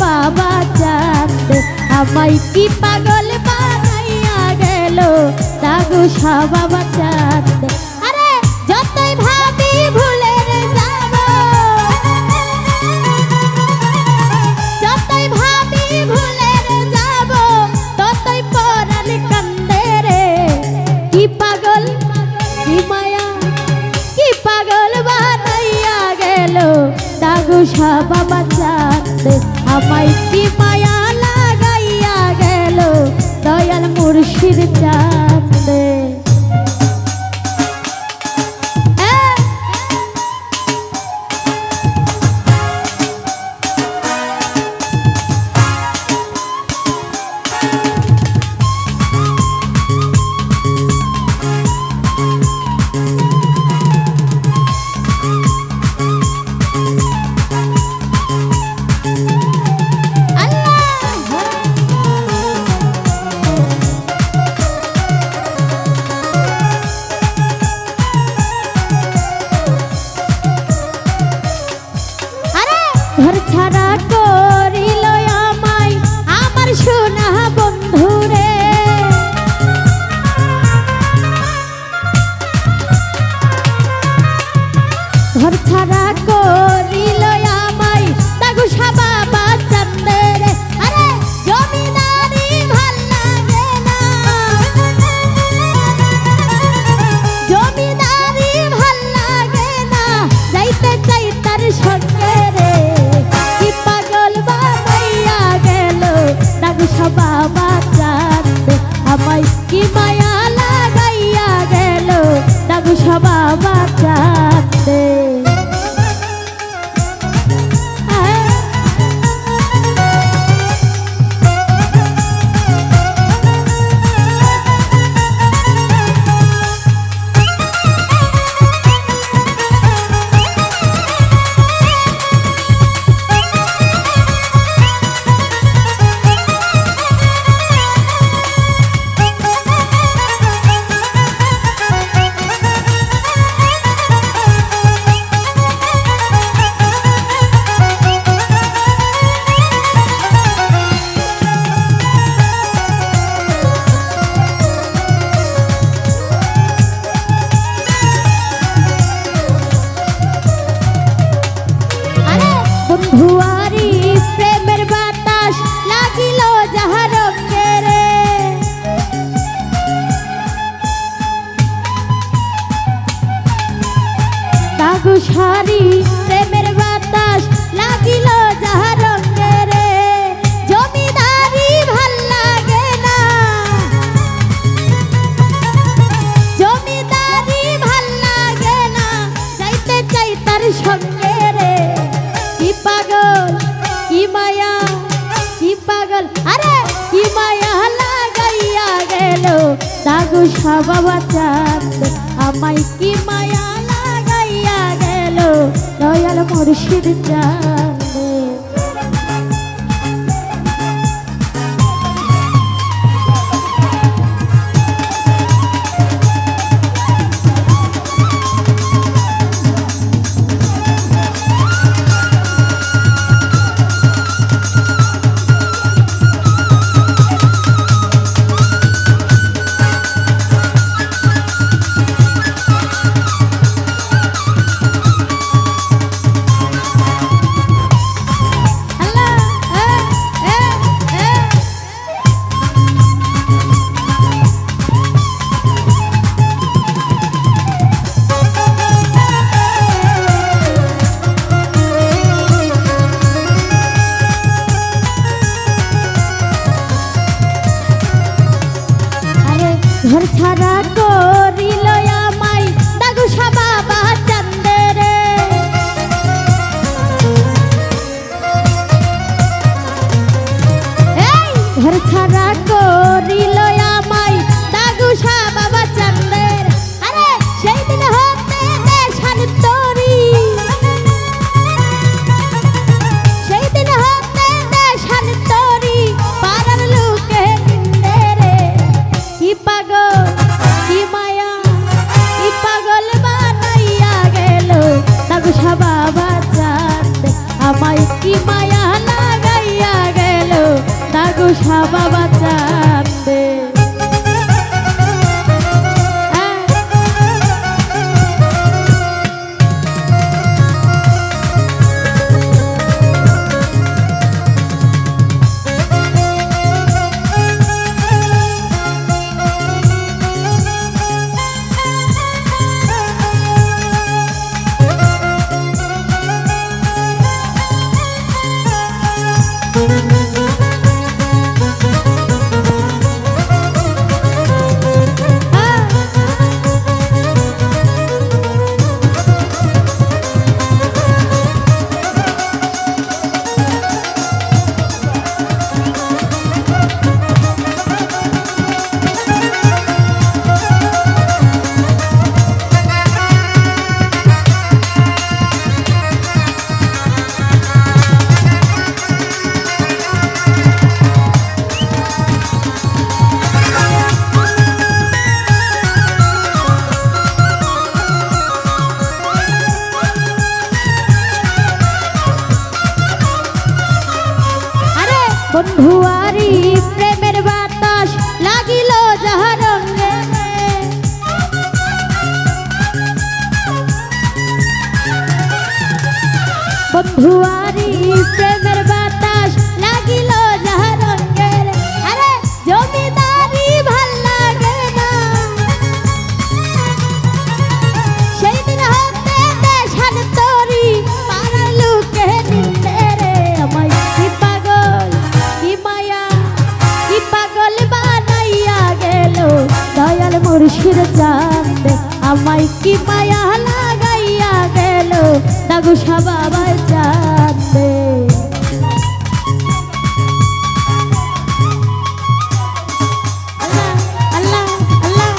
বাবা চাঁদ আমায় কি পাগল বানাইয়া গেল দাগু বাবা চাঁদ। আরে যতই ভাবি ভুলে যাব, যতই ভাবি ভুলে যাব, ততই পরাণ কান্দে রে। কি পাগল কি মায়া কি পাগল বানাইয়া গেল দাগু বাবা চাঁদ আমায় কি মায়া লাগাইয়া গেল দয়াল মুর্শিদ চাঁদ। ঘর ছাড়া করিল আমায় আমার সোনা বন্ধুরে, ঘর ছাড়া করিল আমায় দাগু বাবা চাঁদের। আরে জমিদারি ভাল লাগে না, জমিদারি ভাল লাগে না, যাইতে চাই তার সঙ্গে রে। বাবা চাঁদ আমায় কি মায়া লাগাইয়া গেল দাগু বাবা চাঁদ। বন্ধুয়ারি প্রেমের বাতাস লাগিল যাহার রে, দাগু সারি প্রেমের বাতাস লাগিল যাহার রে। জমিদারি ভাল লাগে না, জমিদারি ভাল লাগে না, যাইতে চাই তার সঙ্গে রে। কি পাগল কি মায়া কি পাগল, আরে কি মায়া লাগাইয়া গেল দাগু বাবা চাঁদ আমায় কি মায়া লাগাইয়া গেল দয়াল মুর্শিদ চাঁদ। ঘর ছাড়া করিল আমায় দাগুসা বাবা চান্দে রে। এই ঘর ছাড়া করিল আমায় দাগুসা বাবা চান্দে রে। আরে সেই দিন হতে দেশান তরি, সেই দিন হতে দেশান তরি পাড়ার লোকে নিন্দে রে। কি পাগল কি মায়া কি পাগল বানাইয়া গেল দাগুসা বাবা চাঁদ, আমায় কি মায়া লাগাইয়া গেল দাগুসা বাবা চাঁদে। বন্ধুয়ারি প্রেমের বাতাস লাগিল যাহা রঙে, বন্ধুয়ারি প্রেমের বাতাস লাগিল যাহা রঙে। আরে জমিদারি ভাল লাগে না, সেই দিন হতে দেশান তরি পাড়ার লোকে নিন্দে রে। আমায় কি পাগল কি মায়া কি পাগল বানাইয়া গেল দয়াল মুর্শিদ চাঁদ, আমায় কি মায়া লাগাইয়া গেল দাগুসা বাবা চাঁদে। আল্লাহ আল্লাহ আল্লাহ।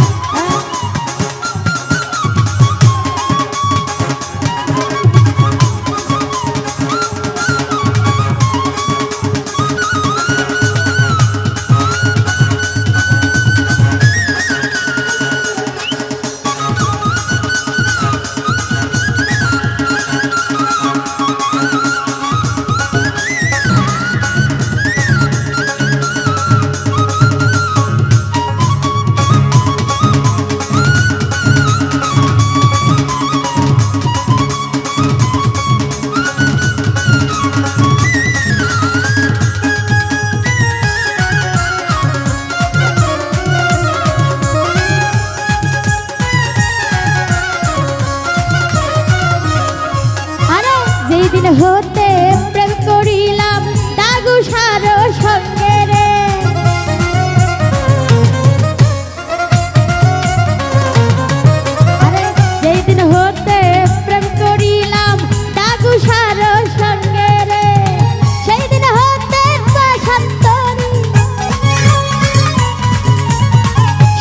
যেই দিন হতে প্রেম করিলাম দাগুসার সঙ্গে রে। আরে যেই দিন হতে প্রেম করিলাম দাগুসার সঙ্গে রে, সেই দিন হতে শান্তরি,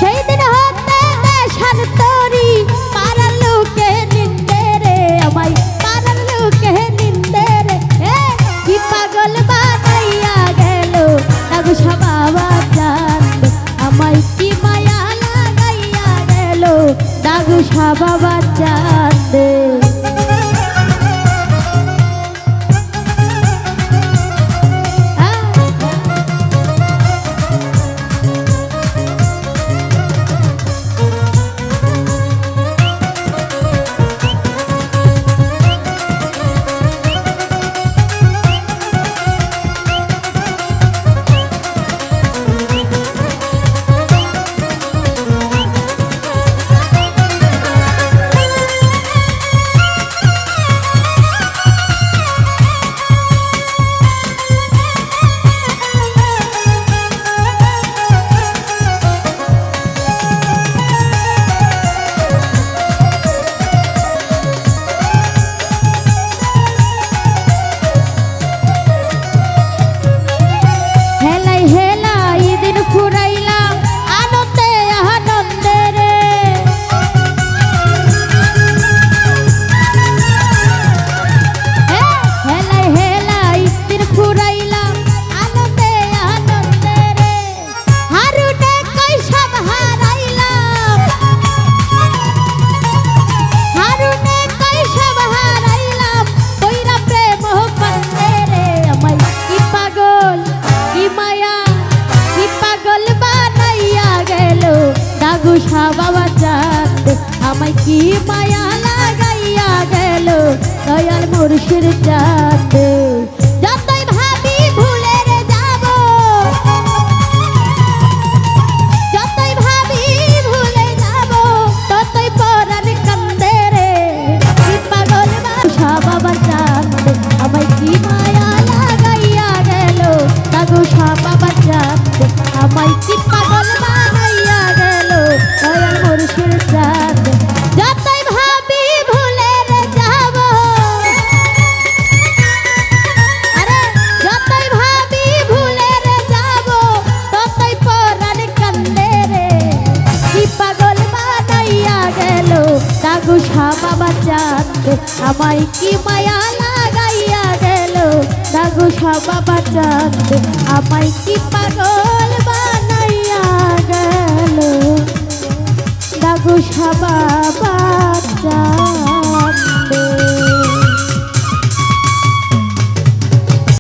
সেই দিন হতে শান্তরি পাড়ার লোকে নিন্দে রে। আমায় পাড়ার লোকে নিন্দে রে। কি পাগল বানাইয়া গেল দাগুসা বাবা চাঁদ, আমায় কি মায়া লাগাইয়া গেল দাগুসা বাবা চাঁদ। আমায় কি মায়া লাগাইয়া গেল দাগু বাবা চাঁদ আমায় কি পাগল বানাইয়া গেল দাগু বাবা চাঁদ